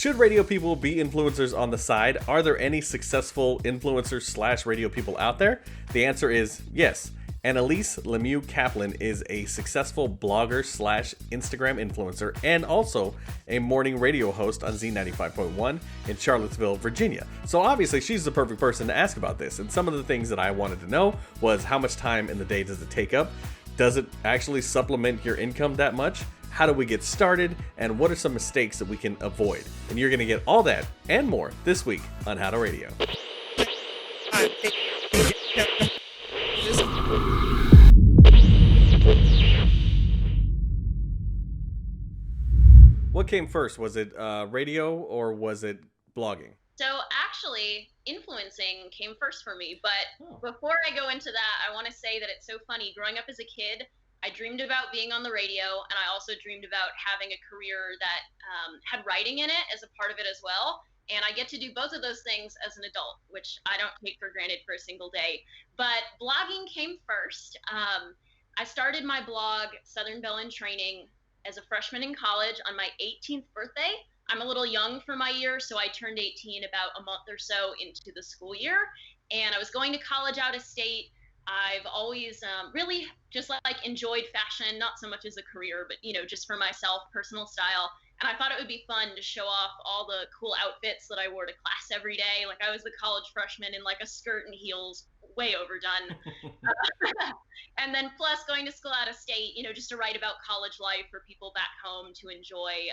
Should radio people be influencers on the side? Are there any successful influencers slash radio people out there? The answer is yes. Annaliese Lemieux-Kaplan is a successful blogger slash Instagram influencer and also a morning radio host on Z95.1 in Charlottesville, Virginia. So obviously she's the perfect person to ask about this. And some of the things that I wanted to know was how much time in the day does it take up? Does it actually supplement your income that much? How do we get started? And what are some mistakes that we can avoid? And you're going to get all that and more this week on How to Radio. What came first? Was it radio or was it blogging? So actually, influencing came first for me. But before I go into that, I want to say that it's so funny. Growing up as a kid, I dreamed about being on the radio, and I also dreamed about having a career that had writing in it as a part of it as well. And I get to do both of those things as an adult, which I don't take for granted for a single day. But blogging came first. I started my blog, Southern Belle in Training, as a freshman in college on my 18th birthday. I'm a little young for my year, so I turned 18 about a month or so into the school year. And I was going to college out of state. I've always really just like enjoyed fashion, not so much as a career, but just for myself, personal style. And I thought it would be fun to show off all the cool outfits that I wore to class every day. Like I was the college freshman in like a skirt and heels, way overdone. And then plus going to school out of state, just to write about college life for people back home to enjoy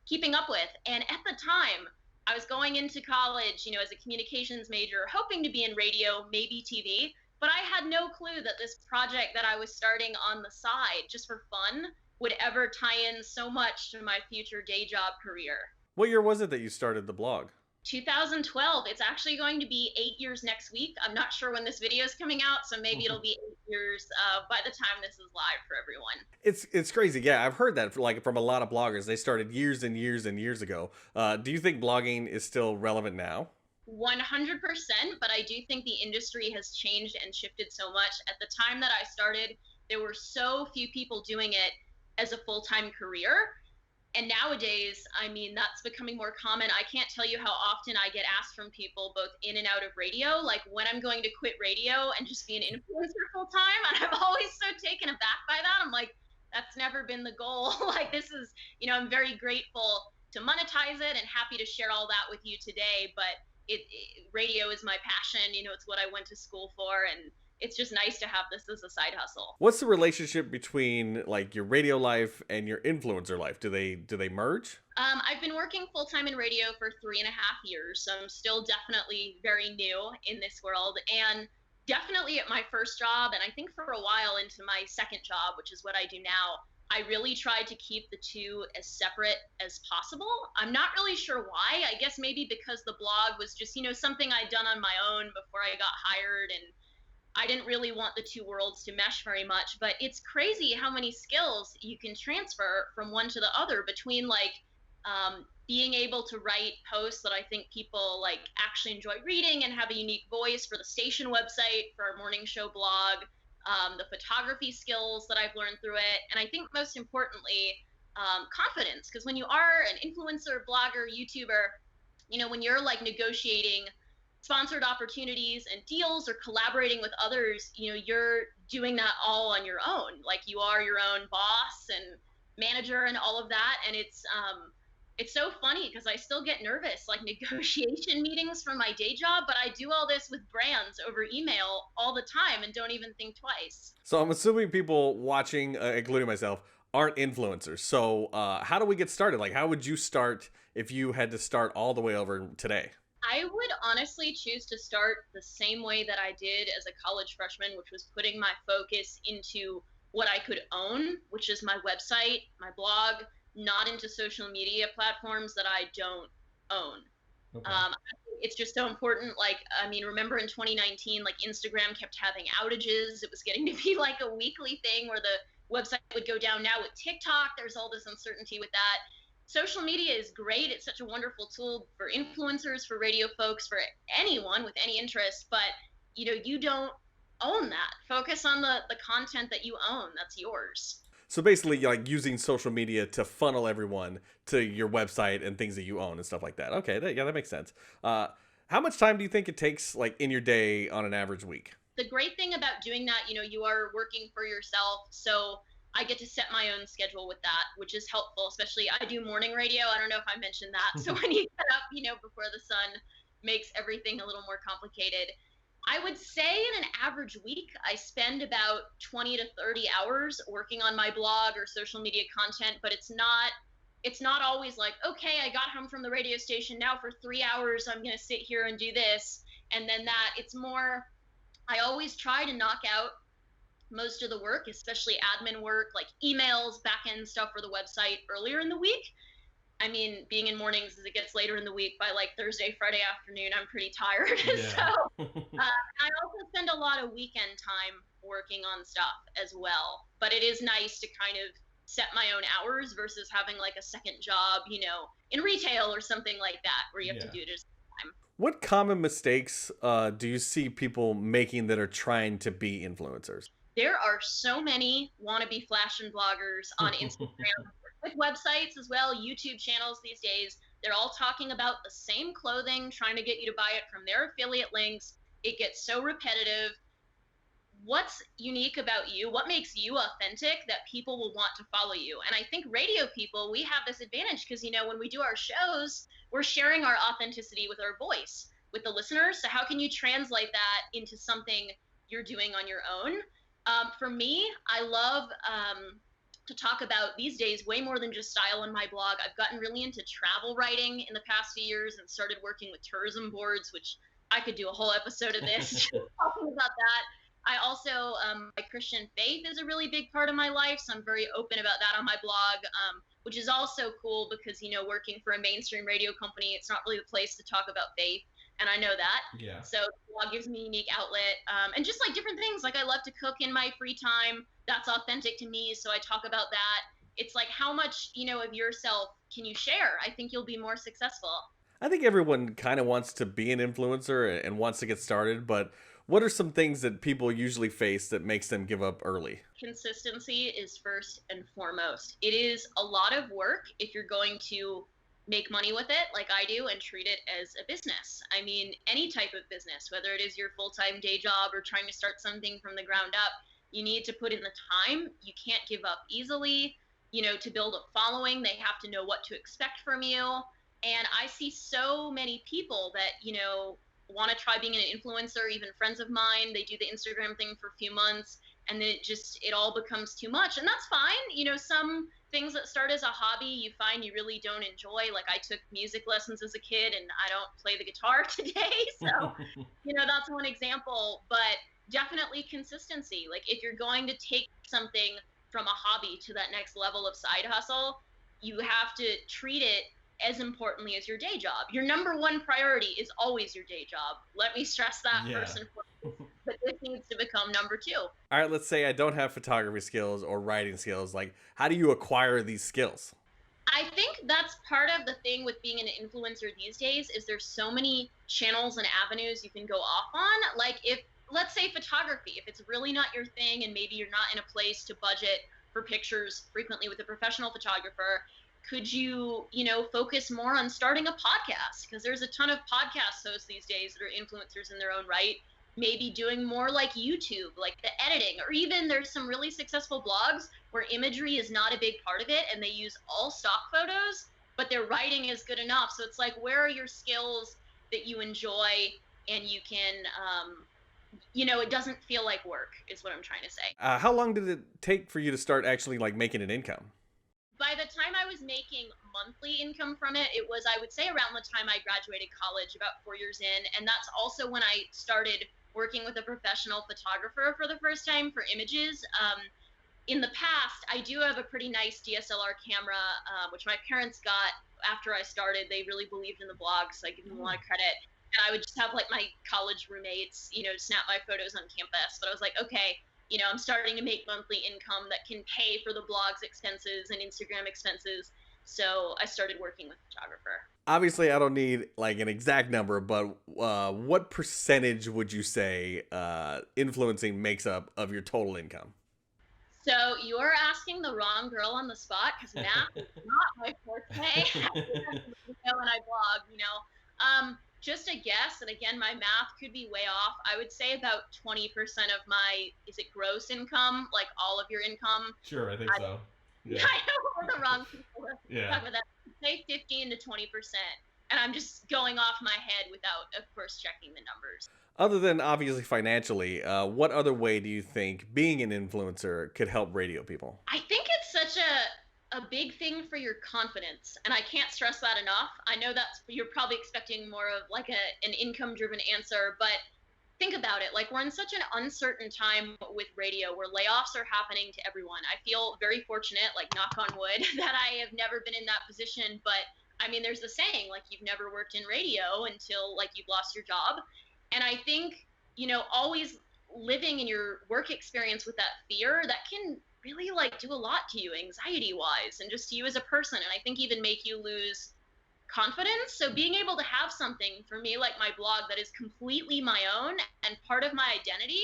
keeping up with. And at the time, I was going into college, as a communications major, hoping to be in radio, maybe TV. But I had no clue that this project that I was starting on the side, just for fun, would ever tie in so much to my future day job career. What year was it that you started the blog? 2012. It's actually going to be 8 years next week. I'm not sure when this video is coming out, so maybe it'll be 8 years by the time this is live for everyone. It's crazy. Yeah, I've heard that from a lot of bloggers. They started years and years and years ago. Do you think blogging is still relevant now? 100%, but I do think the industry has changed and shifted so much. At the time that I started, there were so few people doing it as a full-time career. And nowadays, that's becoming more common. I can't tell you how often I get asked from people both in and out of radio, like when I'm going to quit radio and just be an influencer full-time. And I'm always so taken aback by that. I'm like, that's never been the goal. Like this is, I'm very grateful to monetize it and happy to share all that with you today. But radio is my passion. It's what I went to school for, and it's just nice to have this as a side hustle. What's the relationship between like your radio life and your influencer life? Do they merge? I've been working full time in radio for 3.5 years, so I'm still definitely very new in this world, and definitely at my first job, and I think for a while into my second job, which is what I do now. I really tried to keep the two as separate as possible. I'm not really sure why. I guess maybe because the blog was just, something I'd done on my own before I got hired, and I didn't really want the two worlds to mesh very much. But it's crazy how many skills you can transfer from one to the other between being able to write posts that I think people actually enjoy reading and have a unique voice for the station website, for our morning show blog, the photography skills that I've learned through it. And I think most importantly, confidence, because when you are an influencer, blogger, YouTuber, when you're negotiating sponsored opportunities and deals or collaborating with others, you're doing that all on your own. Like you are your own boss and manager and all of that. And it's so funny because I still get nervous, negotiation meetings for my day job, but I do all this with brands over email all the time and don't even think twice. So I'm assuming people watching, including myself, aren't influencers. So how do we get started? How would you start if you had to start all the way over today? I would honestly choose to start the same way that I did as a college freshman, which was putting my focus into what I could own, which is my website, my blog, not into social media platforms that I don't own. Okay. It's just so important. Remember in 2019, Instagram kept having outages. It was getting to be a weekly thing where the website would go down. Now with TikTok, there's all this uncertainty with that. Social media is great. It's such a wonderful tool for influencers, for radio folks, for anyone with any interest, but you don't own that. Focus on the content that you own. That's yours. So basically, like using social media to funnel everyone to your website and things that you own and stuff like that. Okay, yeah, that makes sense. How much time do you think it takes, like in your day, on an average week? The great thing about doing that, you are working for yourself, so I get to set my own schedule with that, which is helpful. Especially, I do morning radio. I don't know if I mentioned that. So when you get up, before the sun makes everything a little more complicated. I would say in an average week, I spend about 20 to 30 hours working on my blog or social media content, but it's not always like, okay, I got home from the radio station. Now for 3 hours, I'm going to sit here and do this. And then that. It's more, I always try to knock out most of the work, especially admin work, like emails, back end stuff for the website earlier in the week. I mean, being in mornings, as it gets later in the week, by like Thursday, Friday afternoon, I'm pretty tired. Yeah. So I also spend a lot of weekend time working on stuff as well. But it is nice to kind of set my own hours versus having like a second job, in retail or something like that, where you have to do it at time. What common mistakes do you see people making that are trying to be influencers? There are so many wannabe fashion bloggers on Instagram with websites as well, YouTube channels these days. They're all talking about the same clothing, trying to get you to buy it from their affiliate links. It gets so repetitive. What's unique about you? What makes you authentic that people will want to follow you? And I think radio people, we have this advantage because, when we do our shows, we're sharing our authenticity with our voice, with the listeners. So how can you translate that into something you're doing on your own? For me, I love to talk about these days way more than just style on my blog. I've gotten really into travel writing in the past few years and started working with tourism boards, which I could do a whole episode of this just talking about that. I also, my Christian faith is a really big part of my life, so I'm very open about that on my blog, which is also cool because, working for a mainstream radio company, it's not really the place to talk about faith. And I know that. Yeah. So the blog gives me a unique outlet. And just like different things, like I love to cook in my free time. That's authentic to me. So I talk about that. It's like, how much, of yourself can you share? I think you'll be more successful. I think everyone kind of wants to be an influencer and wants to get started, but what are some things that people usually face that makes them give up early? Consistency is first and foremost. It is a lot of work if you're going to make money with it like I do and treat it as a business. I mean, any type of business, whether it is your full-time day job or trying to start something from the ground up, you need to put in the time. You can't give up easily. To build a following, they have to know what to expect from you. And I see so many people that, want to try being an influencer, even friends of mine, they do the Instagram thing for a few months and then it all becomes too much. And that's fine. Some things that start as a hobby, you find you really don't enjoy. Like I took music lessons as a kid and I don't play the guitar today. So, that's one example, but definitely consistency. Like if you're going to take something from a hobby to that next level of side hustle, you have to treat it as importantly as your day job. Your number one priority is always your day job. Let me stress that first and foremost. But this needs to become number two. All right, let's say I don't have photography skills or writing skills. Like, how do you acquire these skills? I think that's part of the thing with being an influencer these days is there's so many channels and avenues you can go off on. Like if, let's say photography, if it's really not your thing and maybe you're not in a place to budget for pictures frequently with a professional photographer, could you, focus more on starting a podcast? Because there's a ton of podcast hosts these days that are influencers in their own right. Maybe doing more like YouTube, like the editing, or even there's some really successful blogs where imagery is not a big part of it and they use all stock photos, but their writing is good enough. So it's like, where are your skills that you enjoy and you can, it doesn't feel like work is what I'm trying to say. How long did it take for you to start actually like making an income? By the time I was making monthly income from it, it was, I would say, around the time I graduated college, about 4 years in. And that's also when I started working with a professional photographer for the first time for images. In the past, I do have a pretty nice DSLR camera, which my parents got after I started. They really believed in the blog, so I give them a lot of credit. And I would just have like my college roommates, snap my photos on campus. But I was like, okay, I'm starting to make monthly income that can pay for the blog's expenses and Instagram expenses. So I started working with a photographer. Obviously, I don't need like an exact number, but what percentage would you say influencing makes up of your total income? So you're asking the wrong girl on the spot because math is not my forte. And I blog, just a guess, and again, my math could be way off. I would say about 20% of my, is it gross income, like all of your income? Sure, I think so. Yeah. I know we're the wrong people to Yeah. talk about that. Say 15 to 20%, and I'm just going off my head without, of course, checking the numbers. Other than obviously financially, what other way do you think being an influencer could help radio people? I think it's such a big thing for your confidence, and I can't stress that enough. I know that's, you're probably expecting more of like an income driven answer, but think about it. Like, we're in such an uncertain time with radio where layoffs are happening to everyone. I feel very fortunate, like knock on wood, that I have never been in that position. But I mean, there's the saying, like, you've never worked in radio until like you've lost your job. And I think, always living in your work experience with that fear, that can really like do a lot to you anxiety wise and just to you as a person. And I think even make you lose confidence. So being able to have something for me like my blog that is completely my own and part of my identity,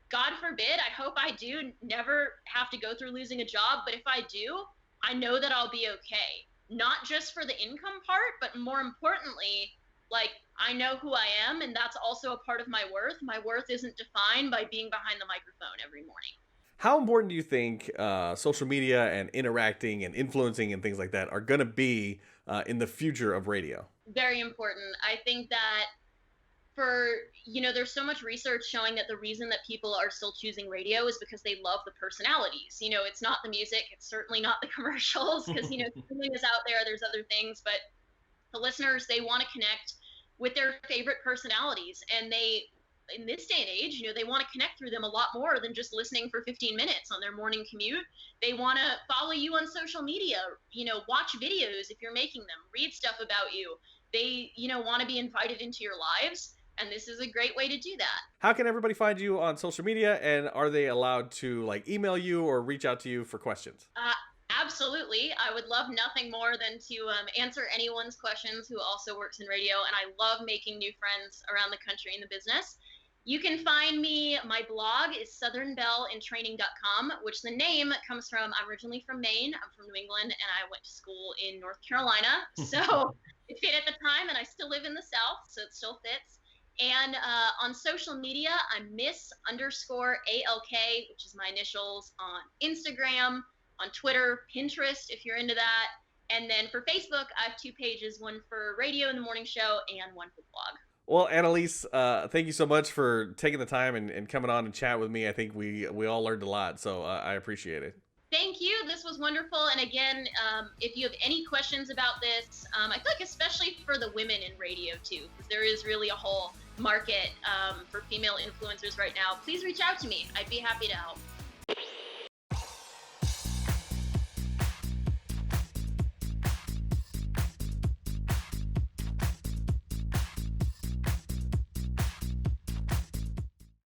God forbid, I hope I do never have to go through losing a job, but if I do, I know that I'll be okay. Not just for the income part, but more importantly, like, I know who I am, and that's also a part of my worth. My worth isn't defined by being behind the microphone every morning. How important do you think social media and interacting and influencing and things like that are going to be in the future of radio? Very important. I think that there's so much research showing that the reason that people are still choosing radio is because they love the personalities. It's not the music. It's certainly not the commercials because, streaming is out there. There's other things, but the listeners, they want to connect with their favorite personalities, and they, in this day and age, they want to connect through them a lot more than just listening for 15 minutes on their morning commute. They want to follow you on social media, watch videos if you're making them, read stuff about you. They, want to be invited into your lives, and this is a great way to do that. How can everybody find you on social media, and are they allowed to like email you or reach out to you for questions? Absolutely. I would love nothing more than to answer anyone's questions who also works in radio, and I love making new friends around the country in the business. You can find me, my blog is southernbelleintraining.com, which the name comes from, I'm originally from Maine, I'm from New England, and I went to school in North Carolina. So it fit at the time, and I still live in the South, so it still fits. And on social media, I'm Miss_ALK, which is my initials, on Instagram, on Twitter, Pinterest, if you're into that. And then for Facebook, I have 2 pages, one for radio in the morning show and one for the blog. Well, Annaliese, thank you so much for taking the time and coming on and chat with me. I think we all learned a lot, so I appreciate it. Thank you. This was wonderful. And again, if you have any questions about this, I feel like especially for the women in radio too, because there is really a whole market for female influencers right now, please reach out to me. I'd be happy to help.